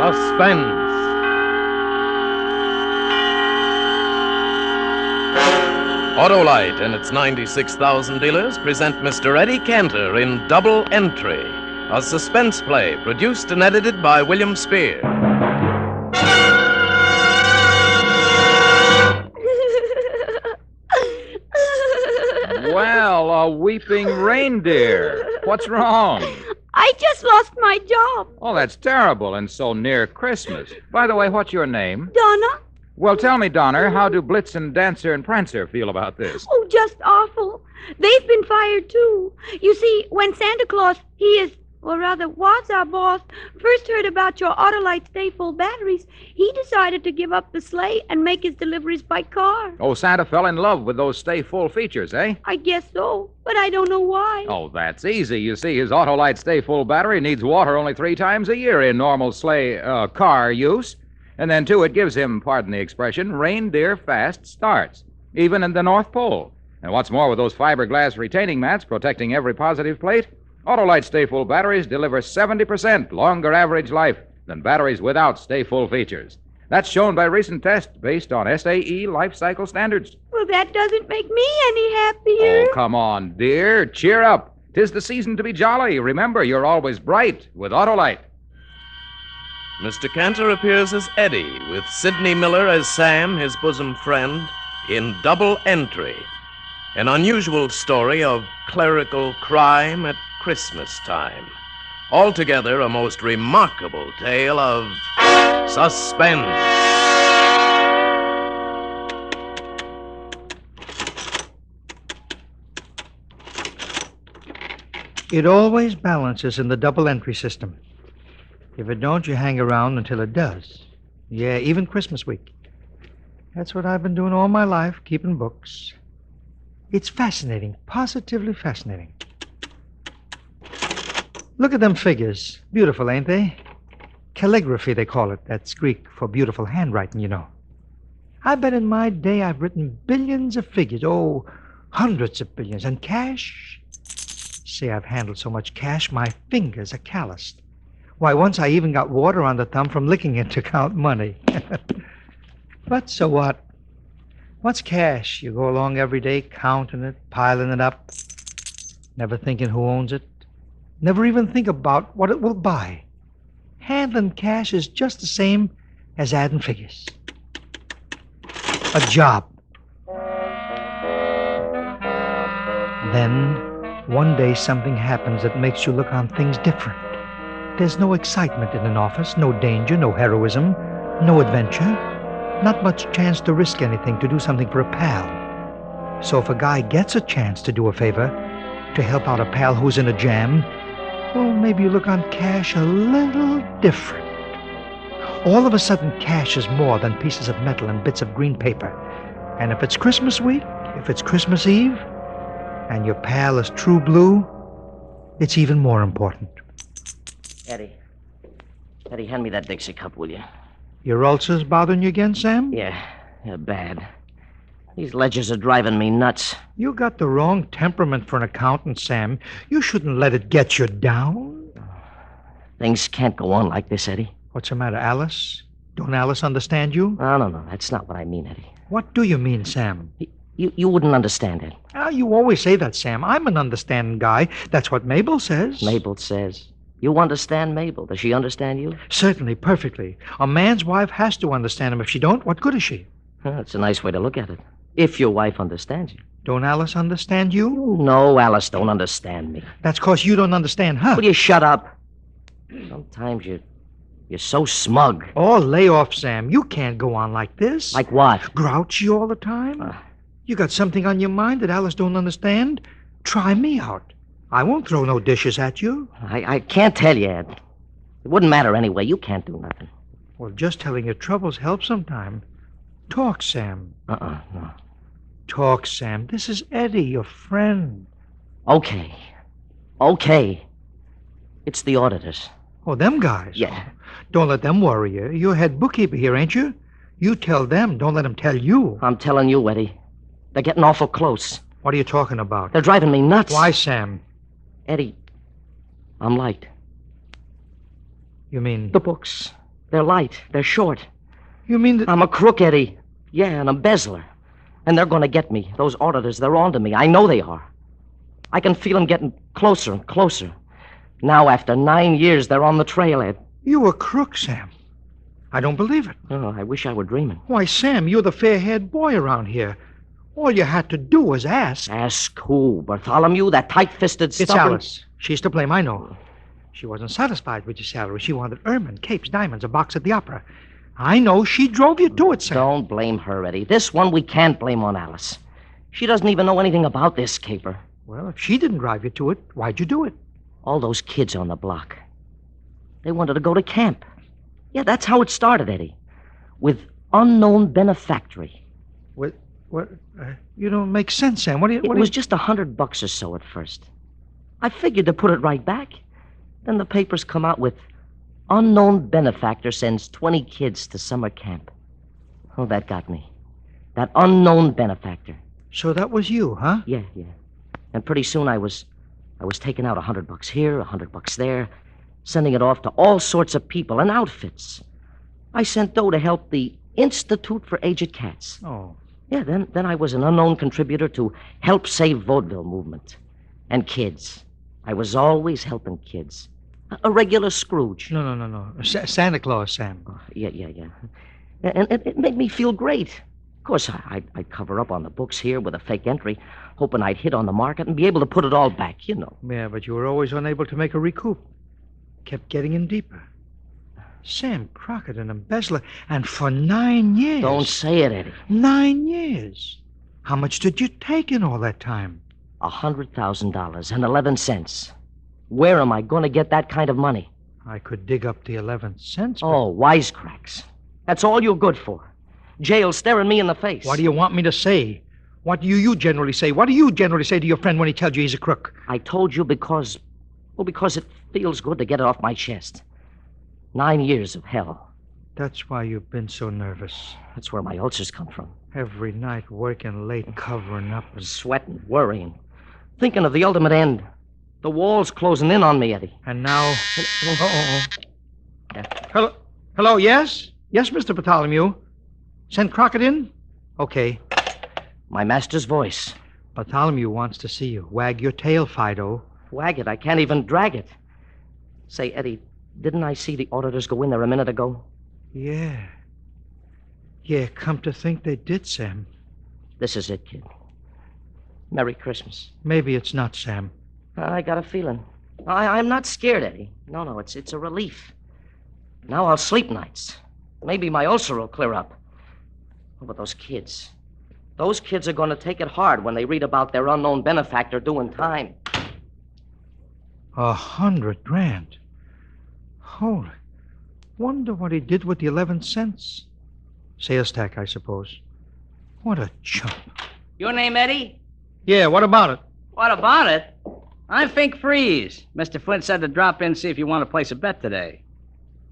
Suspense. Autolite and its 96,000 dealers present Mr. Eddie Cantor in Double Entry, a suspense play produced and edited by William Spear. Well, a weeping reindeer. What's wrong? I just lost my job. Oh, that's terrible, and so near Christmas. By the way, what's your name? Donna? Well, tell me, Donner, how do Blitzen, Dancer, and Prancer feel about this? Oh, just awful. They've been fired, too. You see, when Santa Claus, was our boss, first heard about your Autolite Stay Full batteries, he decided to give up the sleigh and make his deliveries by car. Oh, Santa fell in love with those Stay Full features, eh? I guess so, but I don't know why. Oh, that's easy. You see, his Autolite Stay Full battery needs water only 3 times a year in normal car use. And then, too, it gives him, pardon the expression, reindeer fast starts, even in the North Pole. And what's more, with those fiberglass retaining mats protecting every positive plate, Autolite Stay Full batteries deliver 70% longer average life than batteries without Stay Full features. That's shown by recent tests based on SAE life cycle standards. Well, that doesn't make me any happier. Oh, come on, dear. Cheer up. 'Tis the season to be jolly. Remember, you're always bright with Autolite. Mr. Cantor appears as Eddie, with Sidney Miller as Sam, his bosom friend, in Double Entry, an unusual story of clerical crime at Christmas time. Altogether, a most remarkable tale of suspense. It always balances in the double entry system. If it don't, you hang around until it does. Yeah, even Christmas week. That's what I've been doing all my life, keeping books. It's fascinating, positively fascinating. Look at them figures. Beautiful, ain't they? Calligraphy, they call it. That's Greek for beautiful handwriting, you know. I bet in my day I've written billions of figures. Oh, hundreds of billions. And cash? Say, I've handled so much cash, my fingers are calloused. Why, once I even got water on the thumb from licking it to count money. But so what? What's cash? You go along every day counting it, piling it up, never thinking who owns it, never even think about what it will buy. Handling cash is just the same as adding figures. A job. Then, one day something happens that makes you look on things different. There's no excitement in an office, no danger, no heroism, no adventure. Not much chance to risk anything, to do something for a pal. So if a guy gets a chance to do a favor, to help out a pal who's in a jam, well, maybe you look on cash a little different. All of a sudden, cash is more than pieces of metal and bits of green paper. And if it's Christmas week, if it's Christmas Eve, and your pal is true blue, it's even more important. Eddie, hand me that Dixie cup, will you? Your ulcers bothering you again, Sam? Yeah, they're bad. These ledgers are driving me nuts. You got the wrong temperament for an accountant, Sam. You shouldn't let it get you down. Things can't go on like this, Eddie. What's the matter, Alice? Don't Alice understand you? No, that's not what I mean, Eddie. What do you mean, Sam? You wouldn't understand it. You always say that, Sam. I'm an understanding guy. That's what Mabel says. Mabel says. You understand Mabel. Does she understand you? Certainly, perfectly. A man's wife has to understand him. If she don't, what good is she? That's a nice way to look at it. If your wife understands you. Don't Alice understand you? No, Alice don't understand me. That's 'cause you don't understand her. Will you shut up? Sometimes you're so smug. Oh, lay off, Sam. You can't go on like this. Like what? Grouchy all the time? You got something on your mind that Alice don't understand? Try me out. I won't throw no dishes at you. I can't tell you, Ed. It wouldn't matter anyway. You can't do nothing. Well, just telling your troubles helps sometime. Talk, Sam. No. Talk, Sam. This is Eddie, your friend. Okay. It's the auditors. Oh, them guys? Yeah. Don't let them worry you. You're head bookkeeper here, ain't you? You tell them. Don't let them tell you. I'm telling you, Eddie. They're getting awful close. What are you talking about? They're driving me nuts. Why, Sam? Eddie, I'm light. You mean... The books. They're light. They're short. You mean that... I'm a crook, Eddie. Yeah, an embezzler. And they're going to get me. Those auditors, they're on to me. I know they are. I can feel them getting closer and closer. Now, after 9 years, they're on the trail, Ed. You a crook, Sam. I don't believe it. Oh, I wish I were dreaming. Why, Sam, you're the fair-haired boy around here. All you had to do was ask. Ask who? Bartholomew? That tight-fisted It's stubborn... Alice. She's to blame, I know. She wasn't satisfied with your salary. She wanted ermine, capes, diamonds, a box at the opera. I know she drove you to it, Sam. Don't blame her, Eddie. This one we can't blame on Alice. She doesn't even know anything about this caper. Well, if she didn't drive you to it, why'd you do it? All those kids on the block. They wanted to go to camp. Yeah, that's how it started, Eddie. With unknown benefactory. What? You don't make sense, Sam. It was just $100 or so at first. I figured to put it right back. Then the papers come out with unknown benefactor sends 20 kids to summer camp. Oh, that got me. That unknown benefactor. So that was you, huh? Yeah. And pretty soon I was taking out $100 here, $100 there, sending it off to all sorts of people and outfits. I sent dough to help the Institute for Aged Cats. Oh. Yeah, then I was an unknown contributor to Help Save Vaudeville movement. And kids. I was always helping kids. A regular Scrooge. No. Santa Claus, Sam. Yeah. And it made me feel great. Of course, I'd cover up on the books here with a fake entry, hoping I'd hit on the market and be able to put it all back, you know. Yeah, but you were always unable to make a recoup. Kept getting in deeper. Sam Crockett, an embezzler, and for 9 years. Don't say it, Eddie. 9 years. How much did you take in all that time? $100,000 and 11 cents. Where am I going to get that kind of money? I could dig up the 11 cents. But... Oh, wisecracks. That's all you're good for. Jail staring me in the face. What do you want me to say? What do you generally say? What do you generally say to your friend when he tells you he's a crook? I told you because it feels good to get it off my chest. 9 years of hell. That's why you've been so nervous. That's where my ulcers come from. Every night working late, covering up and... Sweating, worrying, thinking of the ultimate end. The wall's closing in on me, Eddie. And now... Yeah. Hello, yes? Yes, Mr. Bartholomew. Send Crockett in? Okay. My master's voice. Bartholomew wants to see you. Wag your tail, Fido. Wag it. I can't even drag it. Say, Eddie, didn't I see the auditors go in there a minute ago? Yeah. Yeah, come to think they did, Sam. This is it, kid. Merry Christmas. Maybe it's not, Sam. I got a feeling. I'm not scared, Eddie. No, it's a relief. Now I'll sleep nights. Maybe my ulcer will clear up. Oh, but those kids. Those kids are going to take it hard when they read about their unknown benefactor doing time. 100 grand. Holy. Wonder what he did with the 11 cents. Sales tax, I suppose. What a chump. Your name, Eddie? Yeah, what about it? What about it? I'm Fink Freeze. Mr. Flint said to drop in and see if you want to place a bet today.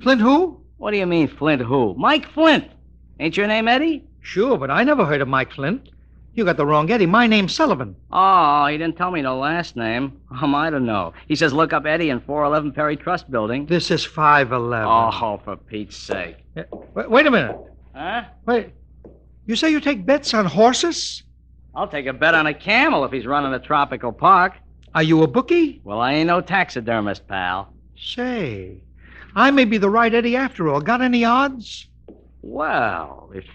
Flint who? What do you mean, Flint who? Mike Flint. Ain't your name Eddie? Sure, but I never heard of Mike Flint. You got the wrong Eddie. My name's Sullivan. Oh, he didn't tell me no last name. How am I to know? He says look up Eddie in 411 Perry Trust Building. This is 511. Oh, for Pete's sake. Yeah, wait a minute. Huh? Wait. You say you take bets on horses? I'll take a bet on a camel if he's running a tropical park. Are you a bookie? Well, I ain't no taxidermist, pal. Say, I may be the right Eddie after all. Got any odds? Well, if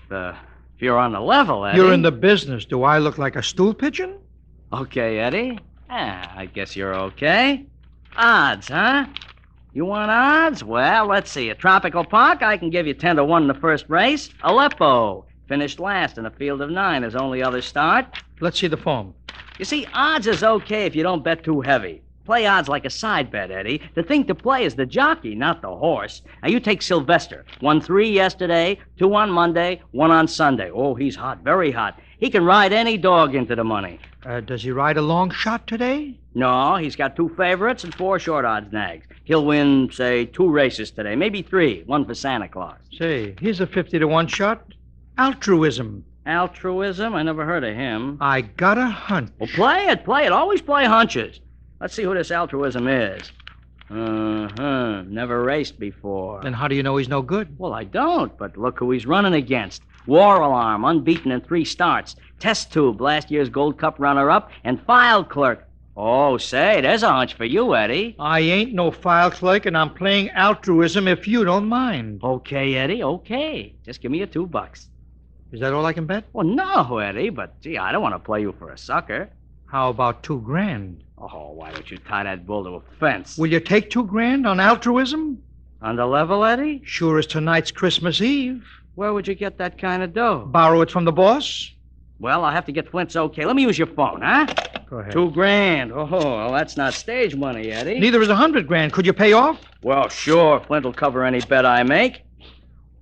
you're on the level, Eddie. You're in the business. Do I look like a stool pigeon? Okay, Eddie. I guess you're okay. Odds, huh? You want odds? Well, let's see. A tropical park, I can give you 10 to 1 in the first race. Aleppo finished last in a field of 9. His only other start. Let's see the form. You see, odds is okay if you don't bet too heavy. Play odds like a side bet, Eddie. The thing to play is the jockey, not the horse. Now, you take Sylvester. Won 3 yesterday, 2 on Monday, 1 on Sunday. Oh, he's hot, very hot. He can ride any dog into the money. Does he ride a long shot today? No, he's got 2 favorites and 4 short odds nags. He'll win, say, 2 races today, maybe 3. 1 for Santa Claus. Say, here's a 50 to 1 shot. Altruism. Altruism? I never heard of him. I got a hunch. Well, play it. Always play hunches. Let's see who this altruism is. Uh-huh. Never raced before. Then how do you know he's no good? Well, I don't, but look who he's running against. War Alarm, unbeaten in 3 starts. Test Tube, last year's Gold Cup runner-up. And File Clerk. Oh, say, there's a hunch for you, Eddie. I ain't no file clerk, and I'm playing altruism if you don't mind. Okay, Eddie, okay. Just give me your $2. Is that all I can bet? Well, no, Eddie, but, gee, I don't want to play you for a sucker. How about $2,000? Oh, why don't you tie that bull to a fence? Will you take $2,000 on altruism? On the level, Eddie? Sure as tonight's Christmas Eve. Where would you get that kind of dough? Borrow it from the boss? Well, I'll have to get Flint's okay. Let me use your phone, huh? Go ahead. $2,000. Oh, well, that's not stage money, Eddie. Neither is $100,000. Could you pay off? Well, sure. Flint will cover any bet I make.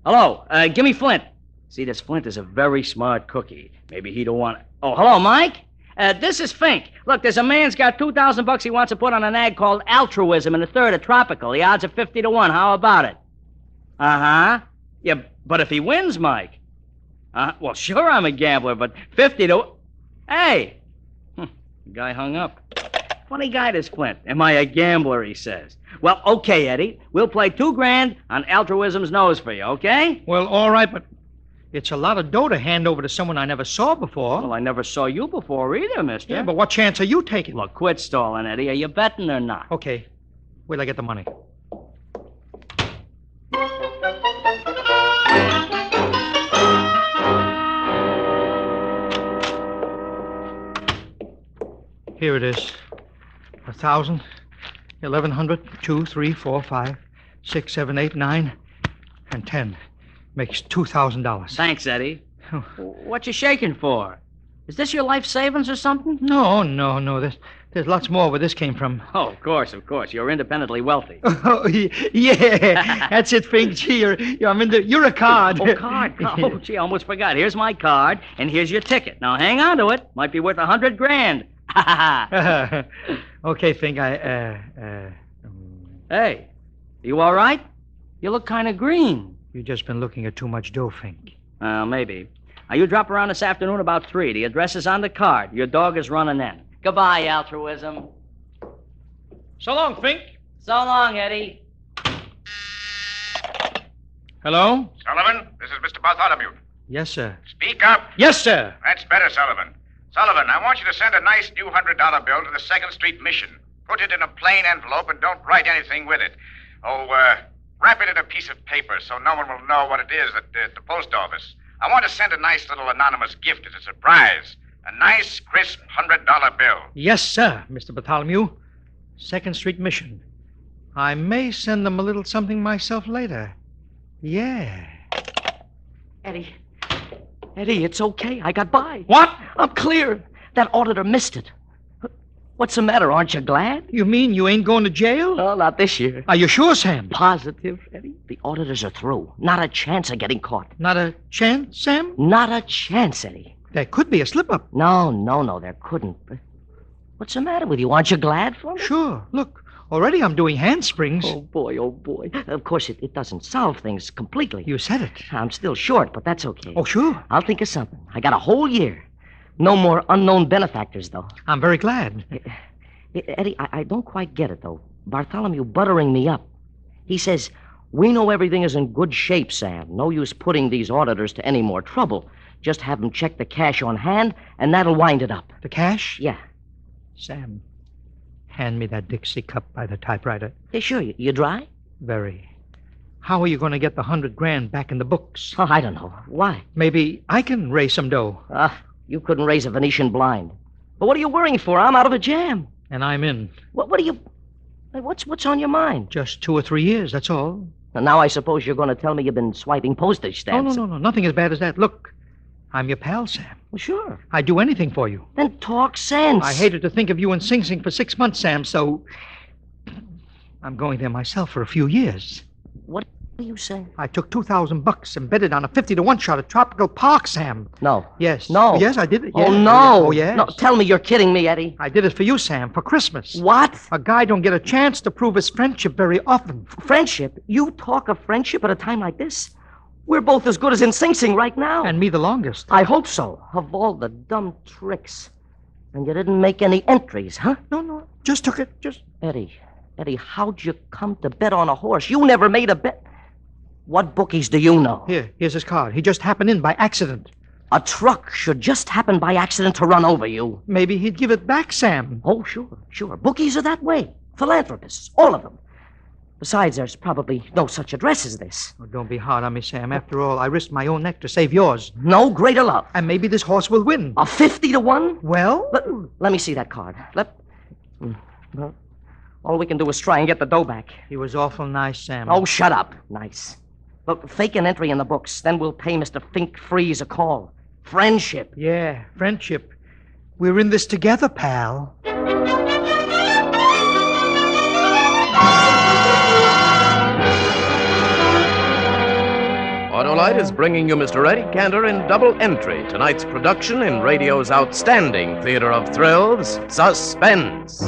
Hello, give me Flint. See, this Flint is a very smart cookie. Maybe he don't want... Oh, hello, Mike? This is Fink. Look, there's a man's got $2,000 he wants to put on an ad called Altruism in the 3rd of Tropical. The odds are 50 to 1. How about it? Uh-huh. Yeah, but if he wins, Mike... well, sure, I'm a gambler, but 50 to... Hey! The guy hung up. Funny guy, this Flint. Am I a gambler, he says. Well, okay, Eddie. We'll play $2,000 on Altruism's nose for you, okay? Well, all right, but it's a lot of dough to hand over to someone I never saw before. Well, I never saw you before either, mister. Yeah, but what chance are you taking? Look, quit stalling, Eddie. Are you betting or not? Okay. Where'll I get the money? Here it is. 1,000, 1,100, 2, 3, 4, 5, 6, 7, 8, 9, and 10. Makes $2,000. Thanks, Eddie. What you shaking for? Is this your life savings or something? No. There's lots more where this came from. Oh, of course. You're independently wealthy. Oh, yeah. That's it, Fink. Gee, you're a card. Oh, card. Oh, gee, I almost forgot. Here's my card, and here's your ticket. Now, hang on to it. Might be worth $100,000. Okay, Fink, Hey, you all right? You look kind of green. You've just been looking at too much dough, Fink. Maybe. Now, you drop around this afternoon about 3. The address is on the card. Your dog is running in. Goodbye, Altruism. So long, Fink. So long, Eddie. Hello? Sullivan, this is Mr. Bartholomew. Yes, sir. Speak up. Yes, sir. That's better, Sullivan. Sullivan, I want you to send a nice new $100 bill to the 2nd Street Mission. Put it in a plain envelope and don't write anything with it. Wrap it in a piece of paper so no one will know what it is at the post office. I want to send a nice little anonymous gift as a surprise. A nice, crisp $100 bill. Yes, sir, Mr. Bartholomew. 2nd Street Mission. I may send them a little something myself later. Yeah. Eddie, it's okay. I got by. What? I'm clear. That auditor missed it. What's the matter? Aren't you glad? You mean you ain't going to jail? No, not this year. Are you sure, Sam? Positive, Eddie. The auditors are through. Not a chance of getting caught. Not a chance, Sam? Not a chance, Eddie. There could be a slip-up. No, there couldn't. What's the matter with you? Aren't you glad for me? Sure. Look, already I'm doing handsprings. Oh, boy. Of course, it doesn't solve things completely. You said it. I'm still short, but that's okay. Oh, sure. I'll think of something. I got a whole year. No more unknown benefactors, though. I'm very glad. Eddie, I don't quite get it, though. Bartholomew buttering me up. He says, we know everything is in good shape, Sam. No use putting these auditors to any more trouble. Just have them check the cash on hand, and that'll wind it up. The cash? Yeah. Sam, hand me that Dixie cup by the typewriter. Hey, sure. You dry? Very. How are you going to get the $100,000 back in the books? Oh, I don't know. Why? Maybe I can raise some dough. You couldn't raise a Venetian blind. But what are you worrying for? I'm out of a jam. And I'm in. What are you... What's on your mind? Just 2 or 3 years, that's all. And now I suppose you're going to tell me you've been swiping postage stamps. No. Nothing as bad as that. Look, I'm your pal, Sam. Well, sure. I'd do anything for you. Then talk sense. I hated to think of you in Sing Sing for 6 months, Sam, so I'm going there myself for a few years. What do you say? I took $2,000 and bet it on a 50 to 1 shot at Tropical Park, Sam. No. Yes. No. Yes, I did it. Oh, Yeah. no. Oh, yes. No, tell me you're kidding me, Eddie. I did it for you, Sam, for Christmas. What? A guy don't get a chance to prove his friendship very often. Friendship? You talk of friendship at a time like this? We're both as good as in Sing Sing right now. And me the longest. I hope so. Of all the dumb tricks. And you didn't make any entries, huh? No. Just took it. Eddie, Eddie, how'd you come to bet on a horse? You never made a bet. What bookies do you know? Here's his card. He just happened in by accident. A truck should just happen by accident to run over you. Maybe he'd give it back, Sam. Oh, sure. Bookies are that way. Philanthropists, all of them. Besides, there's probably no such address as this. Oh, don't be hard on me, Sam. After all, I risked my own neck to save yours. No greater love. And maybe this horse will win. A 50-1? Well? Let me see that card. Well, all we can do is try and get the dough back. He was awful nice, Sam. Oh, shut up. Nice. Look, fake an entry in the books. Then we'll pay Mr. Fink Freeze a call. Friendship. Yeah, friendship. We're in this together, pal. Autolite is bringing you Mr. Eddie Cantor in Double Entry, tonight's production in radio's outstanding theater of thrills, Suspense.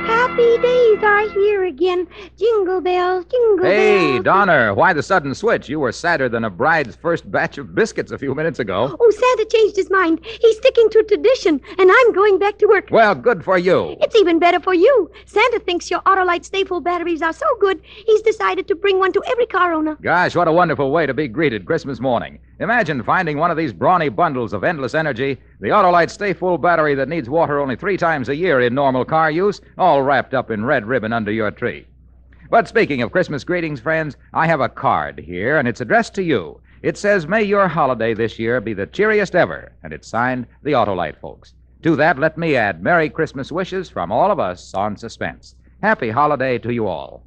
Happy days are here again. Jingle bells, jingle bells. Hey, Donner, why the sudden switch? You were sadder than a bride's first batch of biscuits a few minutes ago. Oh, Santa changed his mind. He's sticking to tradition, and I'm going back to work. Well, good for you. It's even better for you. Santa thinks your Autolite stay-full batteries are so good, he's decided to bring one to every car owner. Gosh, what a wonderful way to be greeted Christmas morning. Imagine finding one of these brawny bundles of endless energy, the Autolite stay-full battery that needs water only 3 times a year in normal car use, all wrapped up in red ribbon under your tree. But speaking of Christmas greetings, friends, I have a card here, and it's addressed to you. It says, "May your holiday this year be the cheeriest ever," and it's signed the Autolite folks. To that, let me add Merry Christmas wishes from all of us on Suspense. Happy holiday to you all.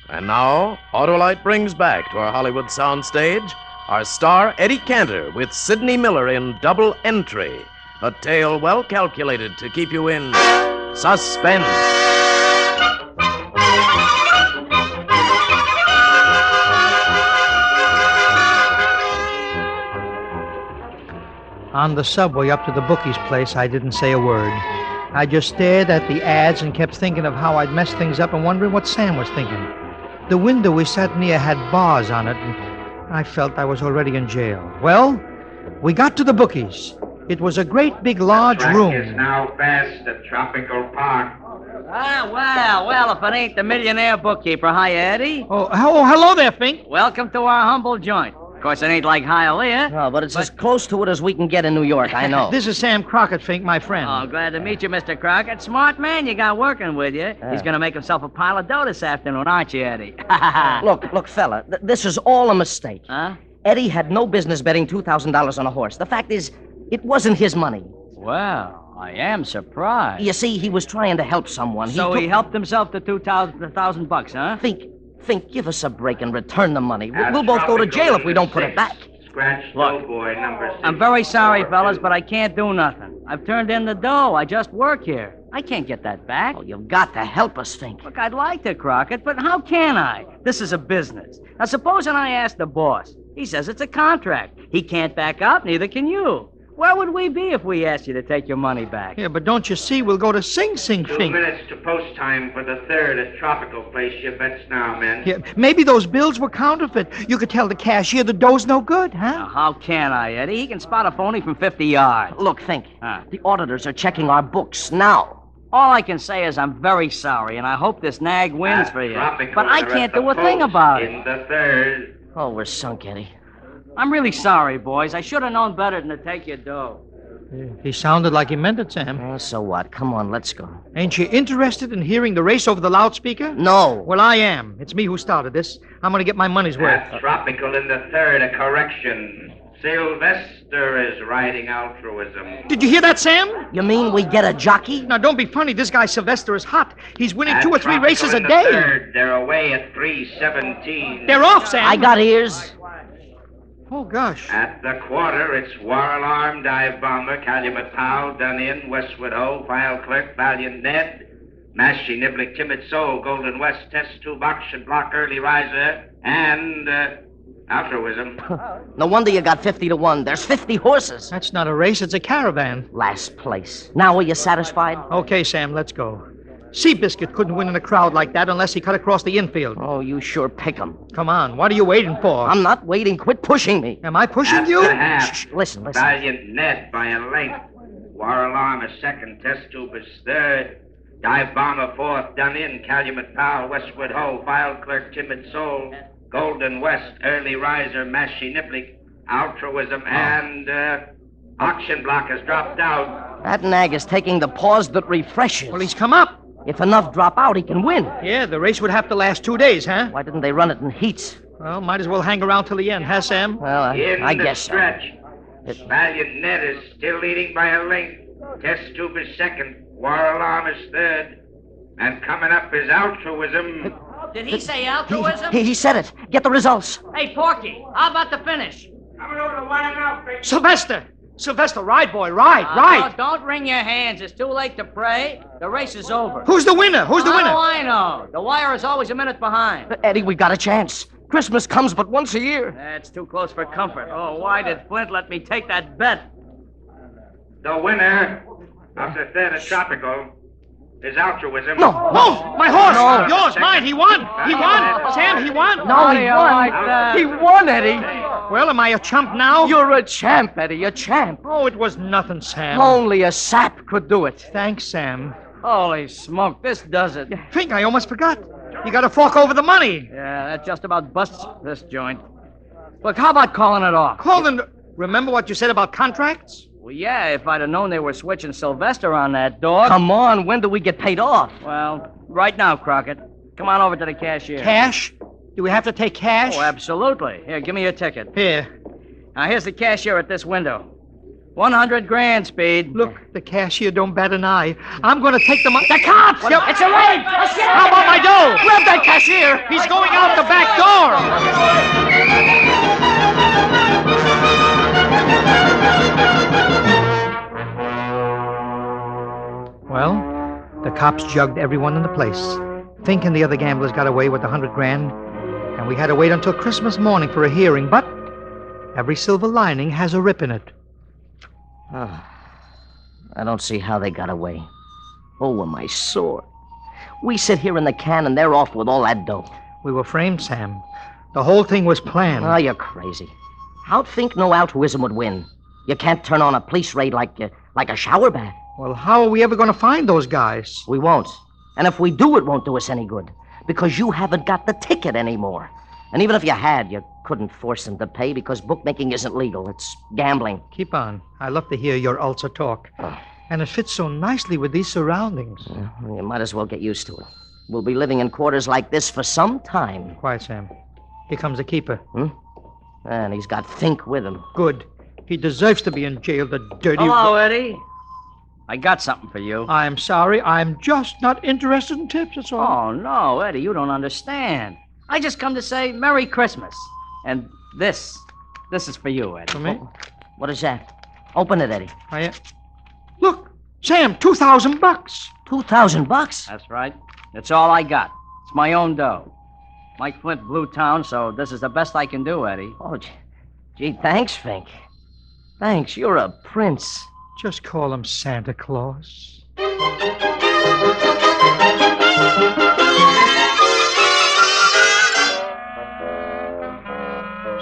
And now, Autolite brings back to our Hollywood soundstage our star Eddie Cantor with Sidney Miller in Double Entry, a tale well calculated to keep you in suspense. On the subway up to the bookie's place, I didn't say a word. I just stared at the ads and kept thinking of how I'd messed things up and wondering what Sam was thinking. The window we sat near had bars on it, and I felt I was already in jail. Well, we got to the bookies. It was a great big large room. The track is now past the Tropical Park. Well, if it ain't the millionaire bookkeeper. Hi, Eddie. Oh, hello there, Fink. Welcome to our humble joint. Of course, it ain't like Hialeah. No, but it's as close to it as we can get in New York, I know. This is Sam Crockett, Fink, my friend. Oh, glad to meet you, Mr. Crockett. Smart man you got working with you. He's going to make himself a pile of dough this afternoon, aren't you, Eddie? Look, fella, this is all a mistake. Huh? Eddie had no business betting $2,000 on a horse. The fact is, it wasn't his money. Well, I am surprised. You see, he was trying to help someone. So he helped himself to $2,000, huh? Think, give us a break and return the money. We'll both go to jail if we don't put it back. Scratch Doughboy number 6. I'm very sorry, fellas, but I can't do nothing. I've turned in the dough. I just work here. I can't get that back. Oh, you've got to help us, Fink. Look, I'd like to, Crockett, but how can I? This is a business. Now, supposing I ask the boss. He says it's a contract. He can't back out, neither can you. Where would we be if we asked you to take your money back? Yeah, but don't you see, we'll go to Sing Sing, 2 Fink. minutes to post time for the 3rd at Tropical Place. Your bets now, men. Yeah, maybe those bills were counterfeit. You could tell the cashier the dough's no good, huh? Now, how can I, Eddie? He can spot a phony from 50 yards. Look, Fink. Huh. The auditors are checking our books now. All I can say is I'm very sorry, and I hope this nag wins At for you. Tropical, But I they're can't at the do a thing post about it. In the 3rd. Oh, we're sunk, Eddie. I'm really sorry, boys. I should have known better than to take your dough. He sounded like he meant it, Sam. Oh, so what? Come on, let's go. Ain't you interested in hearing the race over the loudspeaker? No. Well, I am. It's me who started this. I'm going to get my money's worth. At Tropical in the 3rd, a correction. Sylvester is riding altruism. Did you hear that, Sam? You mean we get a jockey? Now, don't be funny. This guy Sylvester is hot. He's winning At 2 or 3 Tropical races a in the day. 3rd, they're away at 3:17. They're off, Sam. I got ears. Oh, gosh. At the quarter, it's War Alarm, Dive Bomber, Calumet Powell, Done In, Westwood Ho, File Clerk, Valiant Ned, Mashy, Niblick, Timid Soul, Golden West, Test Tube, Auction Block, Early Riser, and altruism. No wonder you got 50-1. There's 50 horses. That's not a race. It's a caravan. Last place. Now are you satisfied? Okay, Sam, let's go. Seabiscuit couldn't win in a crowd like that unless he cut across the infield. Oh, you sure pick 'em. Come on, what are you waiting for? I'm not waiting. Quit pushing me. Am I pushing At you? the half, Shh, listen. Valiant Ned by a length. War Alarm is second. Test Tube is third. Dive Bomber fourth. Done in. Calumet Powell. Westward Ho. File Clerk. Timid Soul. Golden West. Early Riser. Mashy Niblick. Altruism. And Auction Block has dropped out. That nag is taking the pause that refreshes. Well, he's come up. If enough drop out, he can win. Yeah, the race would have to last 2 days, huh? Why didn't they run it in heats? Well, might as well hang around till the end, huh, Sam? Well, In I the guess so. stretch. Valiant Ned is still leading by a length. Test Tube is second. War Alarm is third. And coming up is Altruism. Did he say altruism? He said it. Get the results. Hey, Porky, how about the finish? Coming over the line now, Big Sylvester! Sylvester, ride, boy, ride! Don't wring your hands. It's too late to pray. The race is over. Who's the winner? Who's the winner? Oh, I know. The wire is always a minute behind. Eddie, we got a chance. Christmas comes but once a year. That's too close for comfort. Oh, why did Flint let me take that bet? The winner of the third of Tropical is Altruism. No. Oh, my horse! No. Yours, mine, he won! He won! Sam, he won! No, he won. like that? He won, Eddie. Well, am I a chump now? You're a champ, Eddie, a champ. Oh, it was nothing, Sam. Only a sap could do it. Thanks, Sam. Holy smoke, this does it. Think, I almost forgot. You gotta fork over the money. Yeah, that just about busts this joint. Look, how about calling it off? Colin, remember what you said about contracts? Well, yeah, if I'd have known they were switching Sylvester on that dog. Come on, when do we get paid off? Well, right now, Crockett. Come on over to the cashier. Cash? Do we have to take cash? Oh, absolutely. Here, give me your ticket. Here. Now, here's the cashier at this window. 100 grand, Speed. Look, the cashier don't bat an eye. I'm gonna take the money. The cops! Yep. It's a raid! Let's get How about my dough? Grab that cashier! He's going out the back door. Well, the cops jugged everyone in the place. Fink and the other gamblers got away with the 100 grand, and we had to wait until Christmas morning for a hearing, but every silver lining has a rip in it. Oh, I don't see how they got away. Oh, am I sore. We sit here in the can and they're off with all that dough. We were framed, Sam. The whole thing was planned. Oh, you're crazy. How'd think no altruism would win? You can't turn on a police raid like a shower bath. Well, how are we ever going to find those guys? We won't. And if we do, it won't do us any good. Because you haven't got the ticket anymore. And even if you had, you couldn't force them to pay because bookmaking isn't legal. It's gambling. Keep on. I love to hear your ulcer talk. Oh. And it fits so nicely with these surroundings. Well, you might as well get used to it. We'll be living in quarters like this for some time. Quiet, Sam. Here comes the keeper. And he's got Fink with him. Good. He deserves to be in jail, the dirty... Hello, Eddie. I got something for you. I'm sorry. I'm just not interested in tips, that's all. Oh, no, Eddie, you don't understand. I just come to say Merry Christmas. And this is for you, Eddie. For me? What is that? Open it, Eddie. Look, Sam, $2,000. $2,000? That's right. It's all I got. It's my own dough. Mike Flint blew town, so this is the best I can do, Eddie. Oh, gee, thanks, Fink. Thanks, you're a prince. Just call him Santa Claus.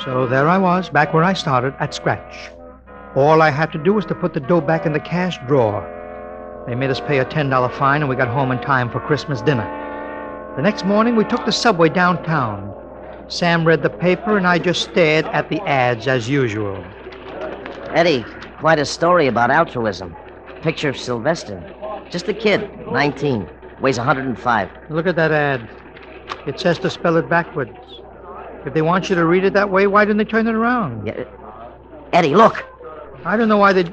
So there I was, back where I started, at scratch. All I had to do was to put the dough back in the cash drawer. They made us pay a $10 fine, and we got home in time for Christmas dinner. The next morning, we took the subway downtown. Sam read the paper, and I just stared at the ads as usual. Eddie, quite a story about altruism. Picture of Sylvester. Just a kid, 19. Weighs 105. Look at that ad. It says to spell it backwards. If they want you to read it that way, why didn't they turn it around? Yeah. Eddie, look. I don't know why they...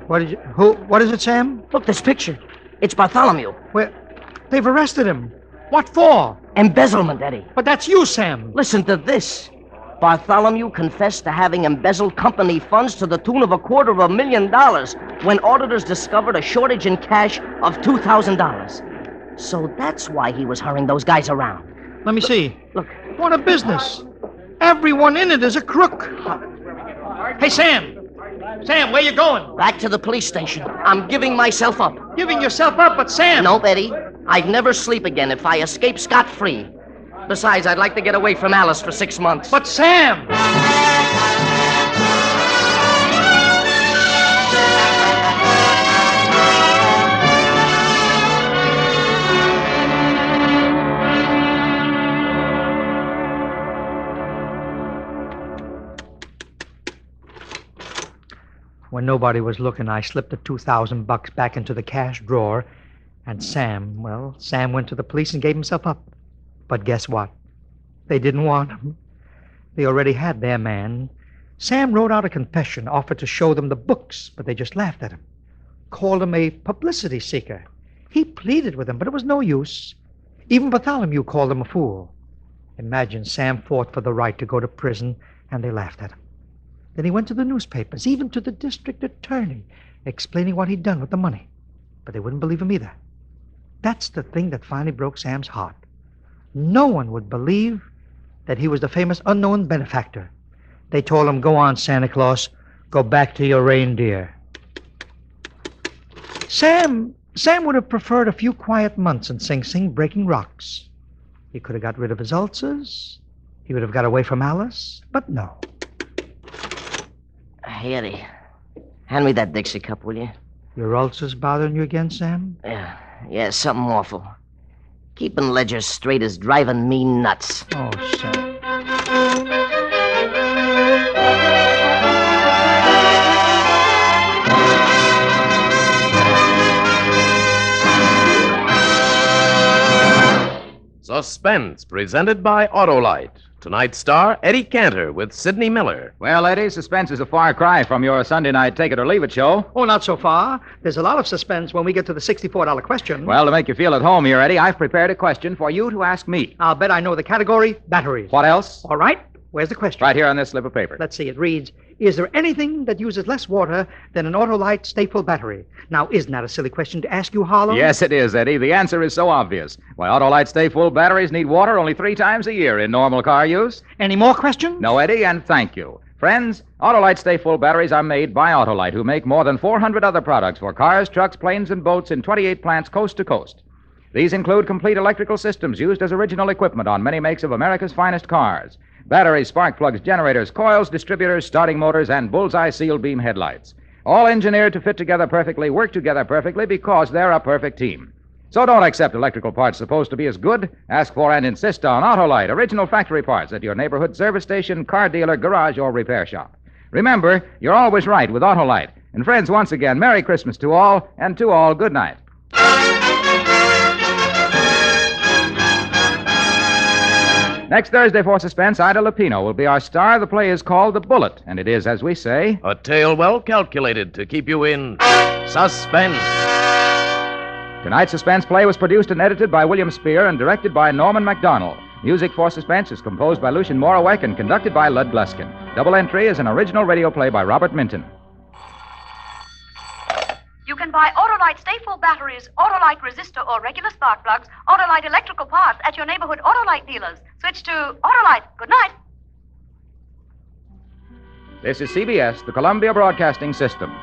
What is it, Sam? Look, this picture. It's Bartholomew. Where? They've arrested him. What for? Embezzlement, Eddie. But that's you, Sam. Listen to this. Bartholomew confessed to having embezzled company funds to the tune of $250,000 when auditors discovered a shortage in cash of $2,000. So that's why he was hurrying those guys around. Let me see. Look. What a business. Everyone in it is a crook. Hey, Sam. Sam, where you going? Back to the police station. I'm giving myself up. Giving yourself up, but Sam... No, Eddie. I'd never sleep again if I escape scot-free. Besides, I'd like to get away from Alice for 6 months. But Sam! When nobody was looking, I slipped the $2,000 back into the cash drawer, and Sam went to the police and gave himself up. But guess what? They didn't want him. They already had their man. Sam wrote out a confession, offered to show them the books, but they just laughed at him. Called him a publicity seeker. He pleaded with them, but it was no use. Even Bartholomew called him a fool. Imagine Sam fought for the right to go to prison, and they laughed at him. Then he went to the newspapers, even to the district attorney, explaining what he'd done with the money. But they wouldn't believe him either. That's the thing that finally broke Sam's heart. No one would believe that he was the famous unknown benefactor. They told him, "Go on, Santa Claus. Go back to your reindeer." Sam would have preferred a few quiet months in Sing Sing breaking rocks. He could have got rid of his ulcers. He would have got away from Alice. But no. Hey, Eddie. Hand me that Dixie cup, will you? Your ulcers bothering you again, Sam? Yeah, something awful. Keeping Ledger straight is driving me nuts. Oh, Sam. Suspense, presented by Autolite. Tonight's star, Eddie Cantor with Sidney Miller. Well, Eddie, Suspense is a far cry from your Sunday night Take It or Leave It show. Oh, not so far. There's a lot of suspense when we get to the $64 question. Well, to make you feel at home here, Eddie, I've prepared a question for you to ask me. I'll bet I know the category, batteries. What else? All right. Where's the question? Right here on this slip of paper. Let's see. It reads, is there anything that uses less water than an Autolite Stay-Full battery? Now, isn't that a silly question to ask you, Harlow? Yes, it is, Eddie. The answer is so obvious. Why, Autolite Stay-Full batteries need water only 3 times a year in normal car use. Any more questions? No, Eddie, and thank you. Friends, Autolite Stay-Full batteries are made by Autolite, who make more than 400 other products for cars, trucks, planes, and boats in 28 plants coast to coast. These include complete electrical systems used as original equipment on many makes of America's finest cars. Batteries, spark plugs, generators, coils, distributors, starting motors, and bullseye seal beam headlights. All engineered to fit together perfectly, work together perfectly because they're a perfect team. So don't accept electrical parts supposed to be as good. Ask for and insist on Autolite, original factory parts at your neighborhood service station, car dealer, garage, or repair shop. Remember, you're always right with Autolite. And friends, once again, Merry Christmas to all, and to all, good night. Next Thursday for Suspense, Ida Lupino will be our star. The play is called The Bullet, and it is, as we say, A tale well calculated to keep you in suspense. Tonight's Suspense play was produced and edited by William Spear and directed by Norman MacDonald. Music for Suspense is composed by Lucien Morawek and conducted by Lud Gluskin. Double Entry is an original radio play by Robert Minton. You can buy Autolite Stay-Full batteries, Autolite resistor or regular spark plugs, Autolite electrical parts at your neighborhood Autolite dealers. Switch to Autolite. Good night. This is CBS, the Columbia Broadcasting System.